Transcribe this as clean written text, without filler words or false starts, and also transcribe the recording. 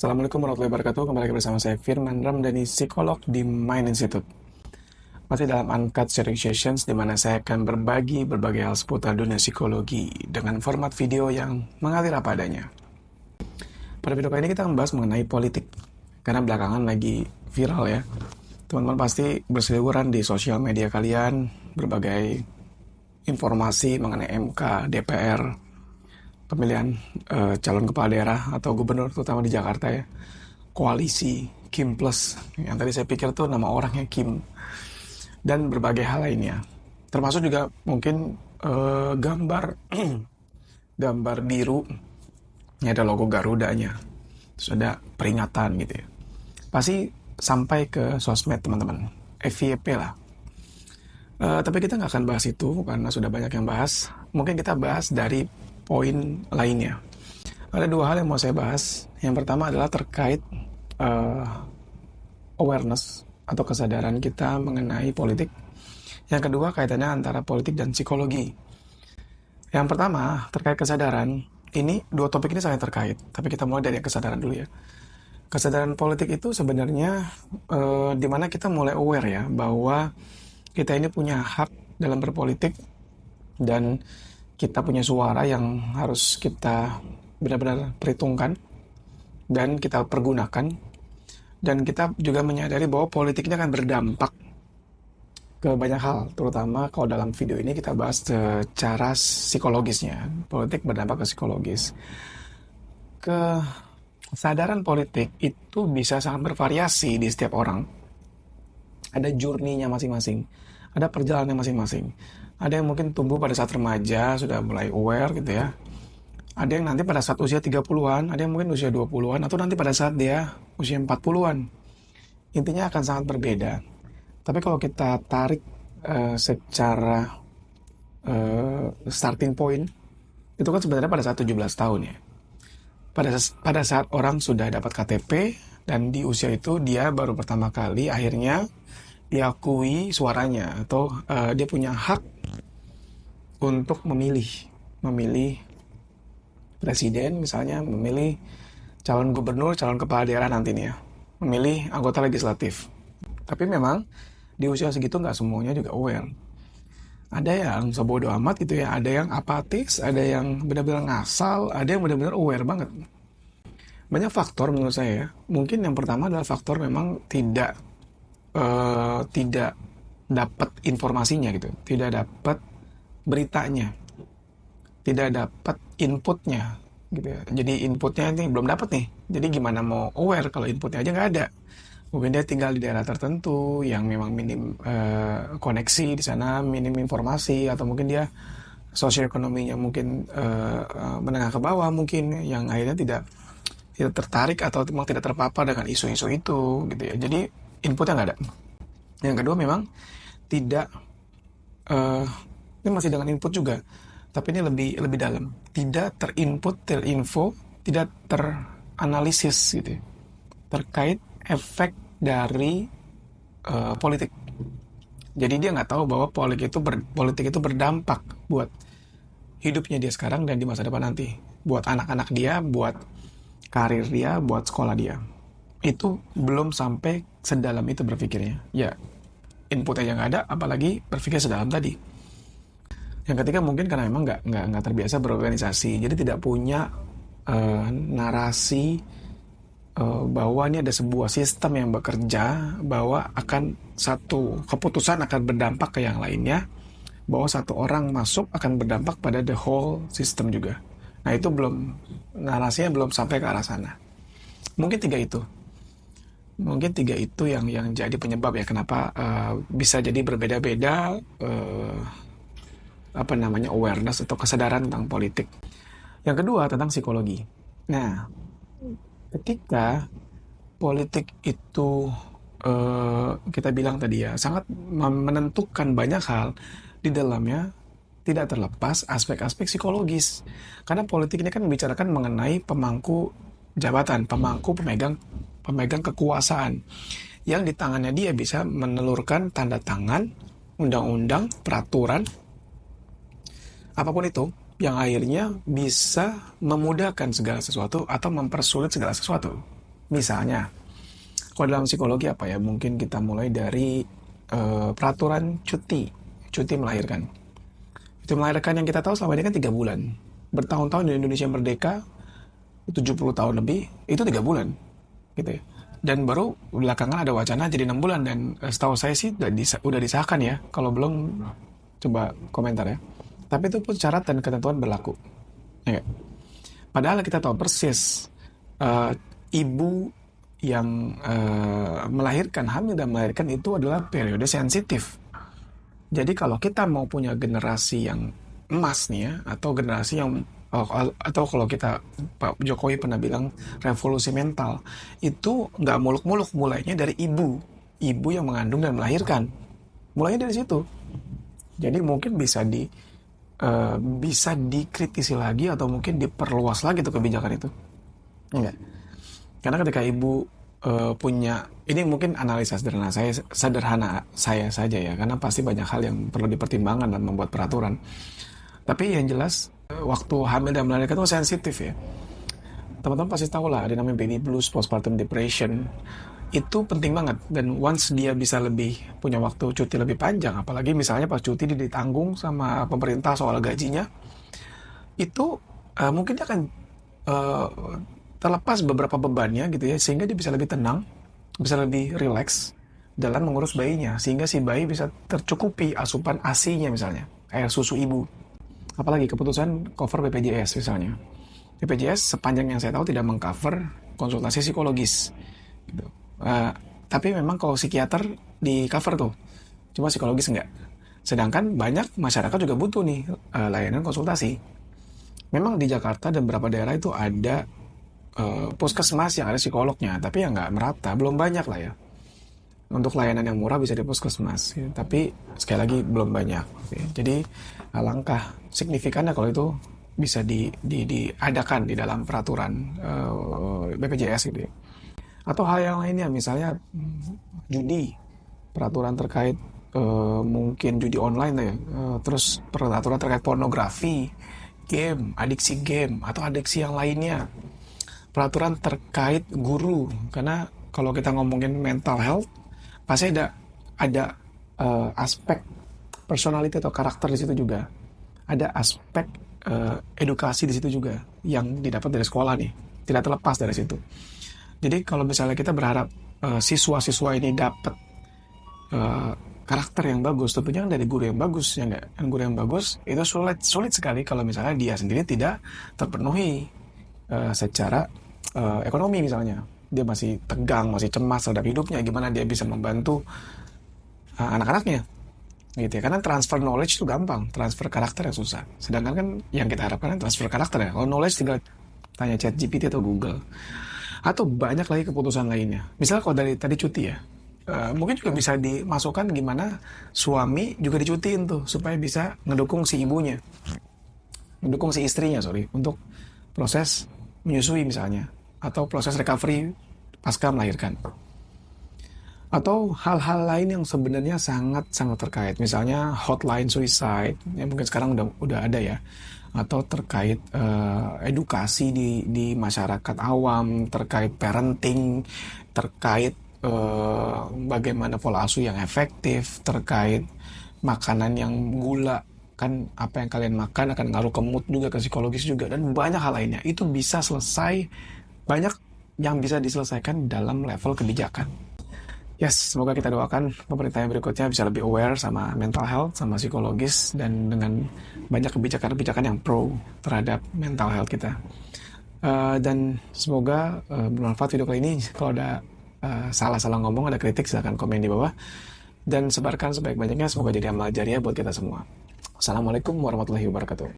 Assalamualaikum warahmatullahi wabarakatuh. Kembali lagi bersama saya Firman Ramdhani, psikolog di Mind Institute. Masih dalam Uncut Sharing Sessions, di mana saya akan berbagi berbagai hal seputar dunia psikologi dengan format video yang mengalir apa adanya. Pada video kali ini kita membahas mengenai politik, karena belakangan lagi viral ya. Teman-teman pasti berseliweran di sosial media kalian, berbagai informasi mengenai MK, DPR, pemilihan calon kepala daerah atau gubernur terutama di Jakarta ya, koalisi Kim Plus yang tadi saya pikir tuh nama orangnya Kim, dan berbagai hal lainnya, termasuk juga mungkin gambar gambar biru, ini ada logo Garudanya, terus ada peringatan gitu ya, pasti sampai ke sosmed teman-teman, FYP lah. Tapi kita nggak akan bahas itu karena sudah banyak yang bahas. Mungkin kita bahas dari poin lainnya. Ada dua hal yang mau saya bahas. Yang pertama adalah terkait awareness atau kesadaran kita mengenai politik. Yang kedua kaitannya antara politik dan psikologi. Yang pertama terkait kesadaran. Ini dua topik ini saling terkait. Tapi kita mulai dari kesadaran dulu ya. Kesadaran politik itu sebenarnya di mana kita mulai aware ya bahwa kita ini punya hak dalam berpolitik dan kita punya suara yang harus kita benar-benar perhitungkan dan kita pergunakan, dan kita juga menyadari bahwa politiknya akan berdampak ke banyak hal, terutama kalau dalam video ini kita bahas secara psikologisnya. Politik berdampak ke psikologis. Kesadaran politik itu bisa sangat bervariasi di setiap orang. Ada journey-nya masing-masing, ada perjalanannya masing-masing. Ada yang mungkin tumbuh pada saat remaja, sudah mulai aware gitu ya. Ada yang nanti pada saat usia 30-an, ada yang mungkin usia 20-an, atau nanti pada saat dia usia 40-an. Intinya akan sangat berbeda. Tapi kalau kita tarik secara starting point, itu kan sebenarnya pada saat 17 tahun ya. Pada saat orang sudah dapat KTP, dan di usia itu dia baru pertama kali akhirnya diakui suaranya, atau dia punya hak untuk memilih presiden misalnya, memilih calon gubernur, calon kepala daerah nantinya, memilih anggota legislatif. Tapi memang di usia segitu nggak semuanya juga aware. Ada yang sebodoh amat gitu ya, ada yang apatis, ada yang benar-benar ngasal, ada yang benar-benar aware banget. Banyak faktor menurut saya. Mungkin yang pertama adalah faktor memang tidak dapat informasinya gitu, tidak dapat beritanya, tidak dapat inputnya gitu ya. Jadi inputnya ini belum dapat nih, jadi gimana mau aware kalau inputnya aja nggak ada. Mungkin dia tinggal di daerah tertentu yang memang minim koneksi di sana, minim informasi, atau mungkin dia sosioekonominya mungkin menengah ke bawah, mungkin yang akhirnya tidak tertarik atau memang tidak terpapar dengan isu-isu itu gitu ya. Jadi inputnya nggak ada. Yang kedua memang tidak ini masih dengan input juga, tapi ini lebih dalam. Tidak terinfo, tidak teranalisis gitu ya, terkait efek dari politik. Jadi dia nggak tahu bahwa politik itu berdampak buat hidupnya dia sekarang dan di masa depan nanti, buat anak-anak dia, buat karir dia, buat sekolah dia. Itu belum sampai sedalam itu berpikirnya. Ya, input aja nggak ada, apalagi berpikir sedalam tadi. Yang ketiga mungkin karena memang nggak terbiasa berorganisasi, jadi tidak punya narasi bahwa ini ada sebuah sistem yang bekerja, bahwa akan satu keputusan akan berdampak ke yang lainnya, bahwa satu orang masuk akan berdampak pada the whole system juga. Nah itu narasinya belum sampai ke arah sana. Mungkin tiga itu yang jadi penyebab ya kenapa bisa jadi berbeda-beda awareness atau kesadaran tentang politik. Yang kedua tentang psikologi. Nah, ketika politik itu kita bilang tadi ya sangat menentukan banyak hal, di dalamnya tidak terlepas aspek-aspek psikologis. Karena politik ini kan membicarakan mengenai pemangku jabatan, pemegang kekuasaan, yang di tangannya dia bisa menelurkan tanda tangan undang-undang, peraturan, apapun itu, yang akhirnya bisa memudahkan segala sesuatu atau mempersulit segala sesuatu. Misalnya, kalau dalam psikologi apa ya? Mungkin kita mulai dari peraturan cuti melahirkan. Cuti melahirkan yang kita tahu selama ini kan 3 bulan. Bertahun-tahun di Indonesia merdeka, 70 tahun lebih, itu 3 bulan, gitu ya. Dan baru belakangan ada wacana jadi 6 bulan dan setahu saya sih udah disahkan ya. Kalau belum, coba komentar ya. Tapi itu pun syarat dan ketentuan berlaku. Ya, nggak? Padahal kita tahu persis eh, ibu yang melahirkan, hamil dan melahirkan itu adalah periode sensitif. Jadi kalau kita mau punya generasi yang emas nih ya, atau generasi yang atau kalau kita, Pak Jokowi pernah bilang revolusi mental, itu nggak muluk-muluk, mulainya dari ibu yang mengandung dan melahirkan, mulainya dari situ. Jadi mungkin bisa dikritisi lagi atau mungkin diperluas lagi tuh kebijakan itu. Enggak. Karena ketika ibu punya, ini mungkin analisa sederhana saya saja ya, karena pasti banyak hal yang perlu dipertimbangkan dalam membuat peraturan. Tapi yang jelas waktu hamil dan melahirkan itu sensitif ya. Teman-teman pasti tahu lah, ada namanya baby blues, postpartum depression. Itu penting banget. Dan once dia bisa lebih punya waktu cuti lebih panjang, apalagi misalnya pas cuti dia ditanggung sama pemerintah soal gajinya, itu mungkin dia akan eh, terlepas beberapa bebannya gitu ya, sehingga dia bisa lebih tenang, bisa lebih rileks dalam mengurus bayinya, sehingga si bayi bisa tercukupi asupan ASI-nya misalnya, air susu ibu. Apalagi keputusan cover BPJS misalnya. BPJS sepanjang yang saya tahu tidak mengcover konsultasi psikologis. Gitu. Eh, tapi memang kalau psikiater di cover tuh, cuma psikologis enggak. Sedangkan banyak masyarakat juga butuh nih layanan konsultasi. Memang di Jakarta dan beberapa daerah itu ada puskesmas yang ada psikolognya, tapi ya nggak merata, belum banyak lah ya. Untuk layanan yang murah bisa di puskesmas, ya. Tapi sekali lagi belum banyak. Ya. Jadi alangkah signifikannya kalau itu bisa diadakan di dalam peraturan BPJS gitu ya. Atau hal yang lainnya, misalnya judi, peraturan terkait mungkin judi online ya, terus peraturan terkait pornografi, game, atau adiksi yang lainnya, peraturan terkait guru, karena kalau kita ngomongin mental health pasti ada aspek personality atau karakter di situ juga, ada aspek edukasi di situ juga yang didapat dari sekolah nih, tidak terlepas dari situ. Jadi kalau misalnya kita berharap siswa-siswa ini dapat karakter yang bagus, tentunya kan dari guru yang bagus ya enggak. Dan guru yang bagus itu sulit sekali kalau misalnya dia sendiri tidak terpenuhi secara ekonomi misalnya. Dia masih tegang, masih cemas terhadap hidupnya, gimana dia bisa membantu anak-anaknya gitu ya. Karena transfer knowledge itu gampang, transfer karakter yang susah. Sedangkan kan yang kita harapkan kan transfer karakter ya. Kalau knowledge tinggal tanya ChatGPT atau Google. Atau banyak lagi keputusan lainnya. Misalnya kalau dari tadi cuti ya, mungkin juga bisa dimasukkan gimana suami juga dicutiin tuh supaya bisa ngedukung si ibunya, mendukung si istrinya untuk proses menyusui misalnya, atau proses recovery pasca melahirkan, atau hal-hal lain yang sebenarnya sangat-sangat terkait, misalnya hotline suicide yang mungkin sekarang udah ada ya, atau terkait edukasi di masyarakat awam, terkait parenting, terkait bagaimana pola asuh yang efektif, terkait makanan yang gula, kan apa yang kalian makan akan ngaruh ke mood juga, ke psikologis juga, dan banyak hal lainnya. Itu bisa selesai, banyak yang bisa diselesaikan dalam level kebijakan. Yes, semoga kita doakan pemerintah yang berikutnya bisa lebih aware sama mental health, sama psikologis, dan dengan banyak kebijakan-kebijakan yang pro terhadap mental health kita. Dan semoga bermanfaat video kali ini. Kalau ada salah-salah ngomong, ada kritik, silahkan komen di bawah. Dan sebarkan sebaik-banyaknya, semoga jadi amal jariah buat kita semua. Assalamualaikum warahmatullahi wabarakatuh.